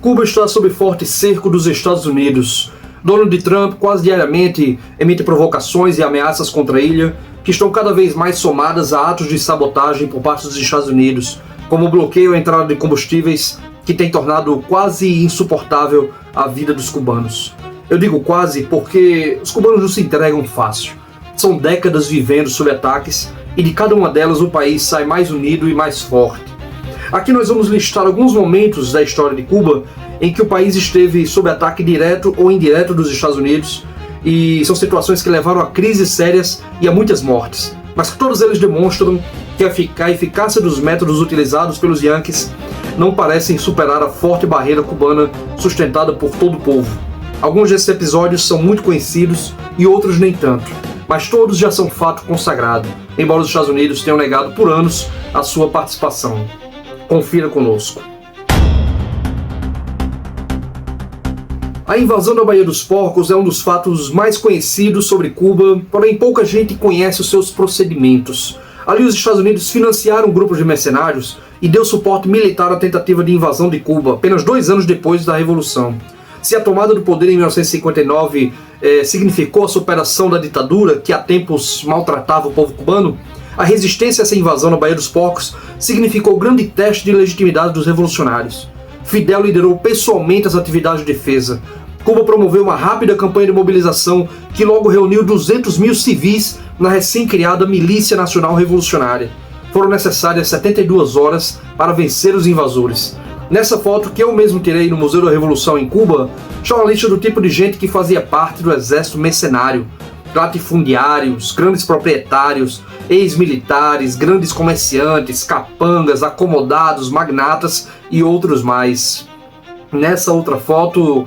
Cuba está sob forte cerco dos Estados Unidos. Donald Trump quase diariamente emite provocações e ameaças contra a ilha, que estão cada vez mais somadas a atos de sabotagem por parte dos Estados Unidos, como o bloqueio à entrada de combustíveis, que tem tornado quase insuportável a vida dos cubanos. Eu digo quase porque os cubanos não se entregam fácil. São décadas vivendo sob ataques e de cada uma delas o país sai mais unido e mais forte. Aqui nós vamos listar alguns momentos da história de Cuba em que o país esteve sob ataque direto ou indireto dos Estados Unidos, e são situações que levaram a crises sérias e a muitas mortes, mas que todos eles demonstram que a eficácia dos métodos utilizados pelos Yankees não parecem superar a forte barreira cubana sustentada por todo o povo. Alguns desses episódios são muito conhecidos e outros nem tanto, mas todos já são fato consagrado, embora os Estados Unidos tenham negado por anos a sua participação. Confira conosco. A invasão da Baía dos Porcos é um dos fatos mais conhecidos sobre Cuba, porém pouca gente conhece os seus procedimentos. Ali os Estados Unidos financiaram grupos de mercenários e deu suporte militar à tentativa de invasão de Cuba, apenas 2 anos depois da Revolução. Se a tomada do poder em 1959 significou a superação da ditadura, que há tempos maltratava o povo cubano, a resistência a essa invasão na Baía dos Porcos significou o grande teste de legitimidade dos revolucionários. Fidel liderou pessoalmente as atividades de defesa. Cuba promoveu uma rápida campanha de mobilização que logo reuniu 200 mil civis na recém-criada Milícia Nacional Revolucionária. Foram necessárias 72 horas para vencer os invasores. Nessa foto, que eu mesmo tirei no Museu da Revolução em Cuba, está uma lista do tipo de gente que fazia parte do exército mercenário. Latifundiários, grandes proprietários, ex-militares, grandes comerciantes, capangas, acomodados, magnatas e outros mais. Nessa outra foto,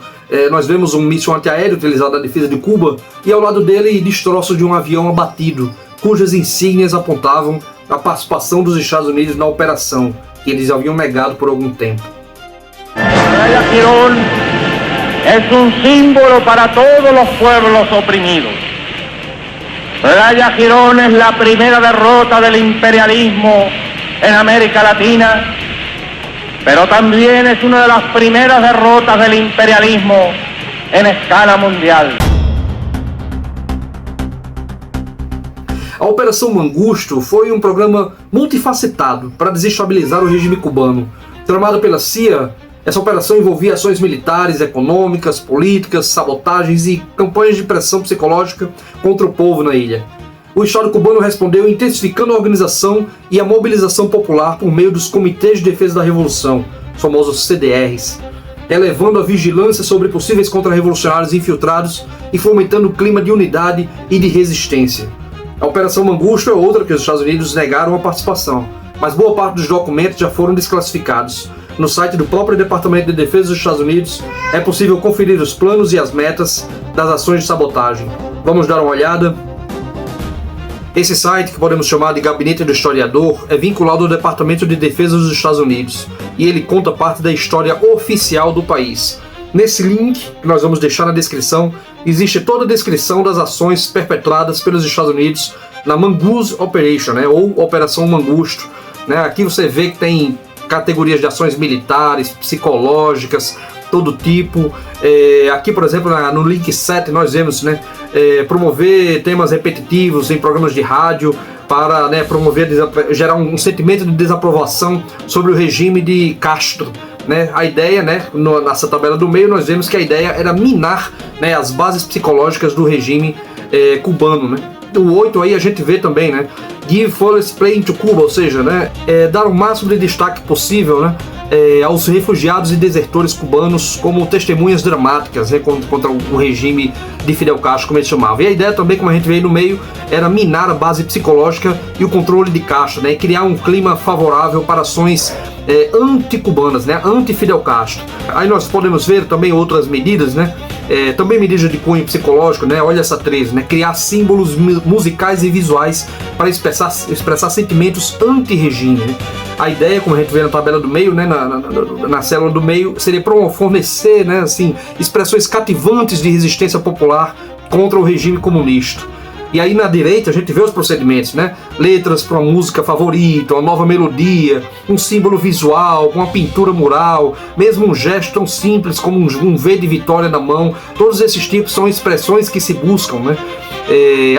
nós vemos um míssil antiaéreo utilizado na defesa de Cuba e ao lado dele destroços de um avião abatido, cujas insígnias apontavam a participação dos Estados Unidos na operação, que eles haviam negado por algum tempo. Playa Girón es un símbolo para todos los pueblos oprimidos. Playa Girón es la primera derrota del imperialismo en América Latina, pero también es una de las primeras derrotas del imperialismo en escala mundial. A Operação Mangusto foi um programa multifacetado para desestabilizar o regime cubano. Tramada pela CIA, essa operação envolvia ações militares, econômicas, políticas, sabotagens e campanhas de pressão psicológica contra o povo na ilha. O Estado cubano respondeu intensificando a organização e a mobilização popular por meio dos Comitês de Defesa da Revolução, os famosos CDRs, elevando a vigilância sobre possíveis contra-revolucionários infiltrados e fomentando o clima de unidade e de resistência. A Operação Mangusto é outra que os Estados Unidos negaram a participação, mas boa parte dos documentos já foram desclassificados. No site do próprio Departamento de Defesa dos Estados Unidos é possível conferir os planos e as metas das ações de sabotagem. Vamos dar uma olhada? Esse site, que podemos chamar de Gabinete do Historiador, é vinculado ao Departamento de Defesa dos Estados Unidos e ele conta parte da história oficial do país. Nesse link, que nós vamos deixar na descrição, existe toda a descrição das ações perpetradas pelos Estados Unidos na Mongoose Operation, ou Operação Mangusto. Aqui você vê que tem categorias de ações militares, psicológicas, todo tipo. Aqui, por exemplo, no link 7 nós vemos promover temas repetitivos em programas de rádio para gerar um sentimento de desaprovação sobre o regime de Castro. A ideia, nessa tabela do meio, nós vemos que a ideia era minar as bases psicológicas do regime cubano. O 8 aí a gente vê também, give fullest play to Cuba, ou seja, dar o máximo de destaque possível aos refugiados e desertores cubanos como testemunhas dramáticas contra o regime de Fidel Castro, como ele chamava. E a ideia também, como a gente vê aí no meio, era minar a base psicológica e o controle de Castro, e criar um clima favorável para ações anti-cubanas, anti-Fidel Castro. Aí nós podemos ver também outras medidas, também medidas de cunho psicológico, olha essa 13, criar símbolos musicais e visuais para expressar sentimentos anti-regime. A ideia, como a gente vê na tabela do meio, na célula do meio, seria fornecer expressões cativantes de resistência popular contra o regime comunista. E aí na direita a gente vê os procedimentos, né? Letras para uma música favorita, uma nova melodia, um símbolo visual, uma pintura mural, mesmo um gesto tão simples como um V de vitória na mão. Todos esses tipos são expressões que se buscam, né?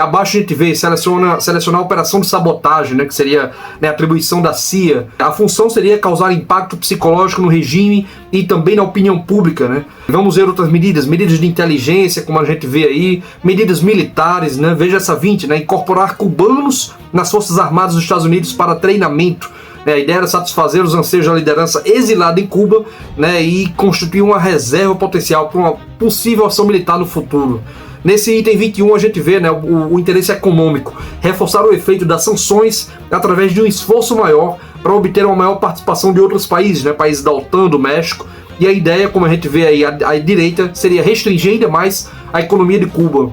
Abaixo a gente vê selecionar a operação de sabotagem, né, que seria, né, a atribuição da CIA. A função seria causar impacto psicológico no regime e também na opinião pública, né? Vamos ver outras medidas de inteligência, como a gente vê aí, medidas militares, né? Veja essa 20, né? Incorporar cubanos nas Forças Armadas dos Estados Unidos para treinamento. A ideia era satisfazer os anseios da liderança exilada em Cuba, né, e constituir uma reserva potencial para uma possível ação militar no futuro. Nesse item 21 a gente vê, né, o interesse econômico, reforçar o efeito das sanções através de um esforço maior para obter uma maior participação de outros países, né, países da OTAN, do México, e a ideia, como a gente vê aí, a direita seria restringir ainda mais a economia de Cuba.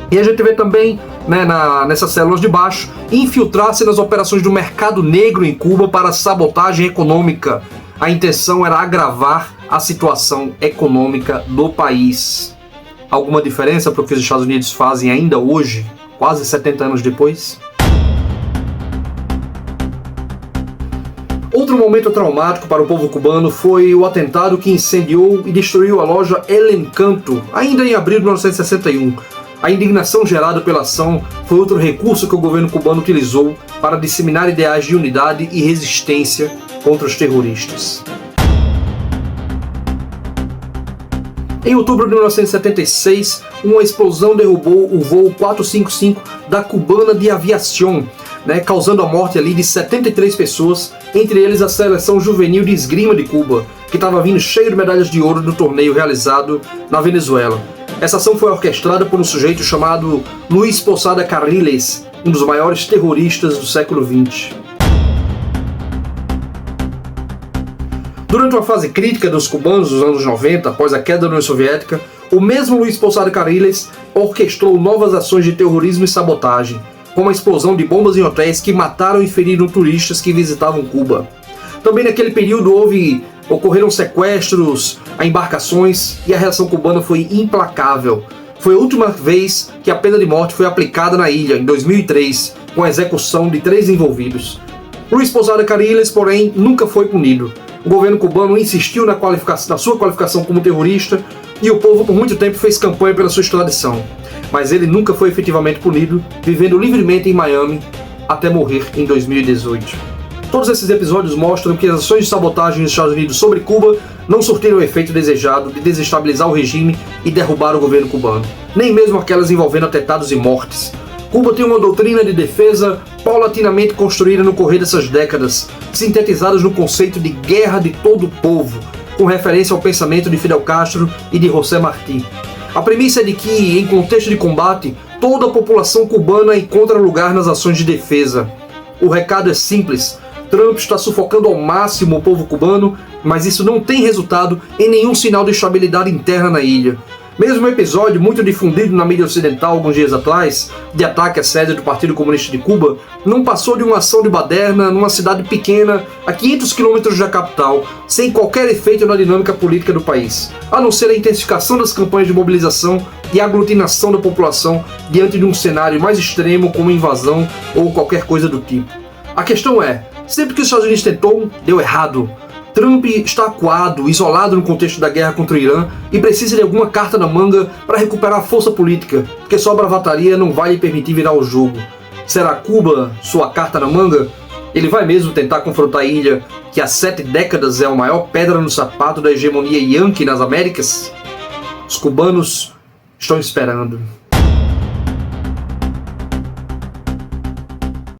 E a gente vê também, né, nessas células de baixo, infiltrar-se nas operações do mercado negro em Cuba para sabotagem econômica. A intenção era agravar a situação econômica do país. Alguma diferença para o que os Estados Unidos fazem ainda hoje, quase 70 anos depois? Outro momento traumático para o povo cubano foi o atentado que incendiou e destruiu a loja El Encanto, ainda em abril de 1961. A indignação gerada pela ação foi outro recurso que o governo cubano utilizou para disseminar ideais de unidade e resistência contra os terroristas. Em outubro de 1976, uma explosão derrubou o voo 455 da Cubana de Aviación, né, causando a morte ali de 73 pessoas, entre eles a seleção juvenil de esgrima de Cuba, que estava vindo cheio de medalhas de ouro do torneio realizado na Venezuela. Essa ação foi orquestrada por um sujeito chamado Luis Posada Carriles, um dos maiores terroristas do século XX. Durante uma fase crítica dos cubanos dos anos 90, após a queda da União Soviética, o mesmo Luis Posada Carriles orquestrou novas ações de terrorismo e sabotagem, como a explosão de bombas em hotéis que mataram e feriram turistas que visitavam Cuba. Também naquele período ocorreram sequestros a embarcações e a reação cubana foi implacável. Foi a última vez que a pena de morte foi aplicada na ilha, em 2003, com a execução de 3 envolvidos. Luis Posada Carriles, porém, nunca foi punido. O governo cubano insistiu na sua qualificação como terrorista e o povo por muito tempo fez campanha pela sua extradição. Mas ele nunca foi efetivamente punido, vivendo livremente em Miami até morrer em 2018. Todos esses episódios mostram que as ações de sabotagem dos Estados Unidos sobre Cuba não surtiram o efeito desejado de desestabilizar o regime e derrubar o governo cubano, nem mesmo aquelas envolvendo atentados e mortes. Cuba tem uma doutrina de defesa paulatinamente construída no correr dessas décadas, sintetizadas no conceito de guerra de todo o povo, com referência ao pensamento de Fidel Castro e de José Martí. A premissa é de que, em contexto de combate, toda a população cubana encontra lugar nas ações de defesa. O recado é simples: Trump está sufocando ao máximo o povo cubano, mas isso não tem resultado em nenhum sinal de estabilidade interna na ilha. Mesmo um episódio muito difundido na mídia ocidental alguns dias atrás, de ataque à sede do Partido Comunista de Cuba, não passou de uma ação de baderna numa cidade pequena, a 500 quilômetros da capital, sem qualquer efeito na dinâmica política do país, a não ser a intensificação das campanhas de mobilização e a aglutinação da população diante de um cenário mais extremo como invasão ou qualquer coisa do tipo. A questão é, sempre que os Estados Unidos tentou, deu errado. Trump está acuado, isolado no contexto da guerra contra o Irã e precisa de alguma carta na manga para recuperar a força política, porque sua bravataria não vai lhe permitir virar o jogo. Será Cuba sua carta na manga? Ele vai mesmo tentar confrontar a ilha, que há 7 décadas é a maior pedra no sapato da hegemonia Yankee nas Américas? Os cubanos estão esperando.